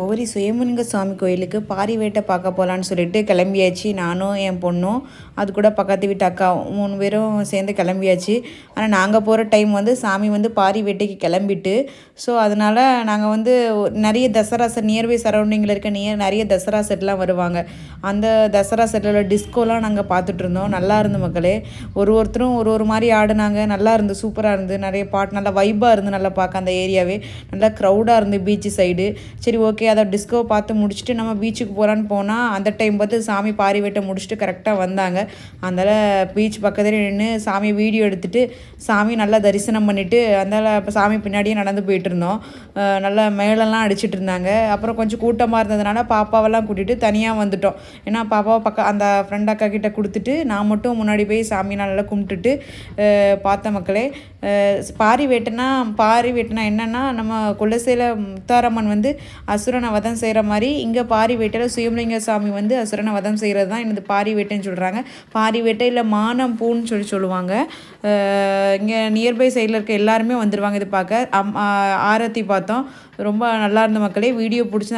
ஒவ்வொரு சுயம்புலிங்க சுவாமி கோயிலுக்கு பாரி வேட்டை பார்க்க போகலான்னு சொல்லிட்டு கிளம்பியாச்சு. நானும் என் பொண்ணும் அது கூட பக்கத்து வீட்டு அக்கா 3 பேரும் சேர்ந்து கிளம்பியாச்சு. ஆனால் நாங்கள் போகிற டைம் வந்து சாமி வந்து பாரி வேட்டைக்கு கிளம்பிட்டு, ஸோ அதனால் நாங்கள் வந்து நிறைய தசரா செட் நியர்பை சரௌண்டிங்கில் இருக்க நிறைய தசரா செட்லாம் வருவாங்க. அந்த தசரா செட்டில் டிஸ்கோலாம் நாங்கள் பார்த்துட்ருந்தோம். நல்லா இருந்து மக்களே. ஒருத்தரும் ஒரு மாதிரி ஆடினாங்க. நல்லா இருந்து, சூப்பராக இருந்து, நிறைய பாட்டு நல்லா வைப்பாக இருந்து, நல்லா பார்க்க அந்த ஏரியாவே நல்லா க்ரௌடாக இருந்து பீச்சு சைடு. சரி ஓகே, அதை டிஸ்கோ பார்த்து முடிச்சுட்டு நம்ம பீச்சுக்கு போகலான்னு போனால் அந்த டைம் பார்த்து சாமி பாரி வேட்டை முடிச்சுட்டு கரெக்டாக வந்தாங்க. அதனால் பீச் பக்கத்துலேயே நின்று சாமி வீடியோ எடுத்துகிட்டு சாமி நல்லா தரிசனம் பண்ணிவிட்டு அதனால் இப்போ சாமி பின்னாடியே நடந்து போயிட்டு இருந்தோம். நல்லா மேலெல்லாம் அடிச்சிட்டு இருந்தாங்க. அப்புறம் கொஞ்சம் கூட்டமாக இருந்ததுனால பாப்பாவெல்லாம் கூட்டிகிட்டு தனியாக வந்துட்டோம். ஏன்னா பாப்பாவை அந்த ஃப்ரெண்ட் அக்கா கிட்டே கொடுத்துட்டு நான் மட்டும் முன்னாடி போய் சாமி நல்லா கும்பிட்டுட்டு பார்த்த மக்களே. பாரி வேட்டைனா என்னென்னா நம்ம குலசேல முத்தாரம்மன் வந்து அசுரனை வதம் செய்கிற மாதிரி இங்கே பாரி வேட்டையில் சுயம்புலிங்க சாமி வந்து அசுரனை வதம் செய்கிறது தான் எனது பாரி வேட்டைன்னு சொல்கிறாங்க. பாரி வேட்டை இல்லை மானம் பூன்னு சொல்லுவாங்க. இங்கே நியர்பை சைடில் இருக்க எல்லாருமே வந்துடுவாங்க இது பார்க்க. ஆரத்தி பார்த்தோம். ரொம்ப நல்லா இருந்த மக்களே. வீடியோ பிடிச்சி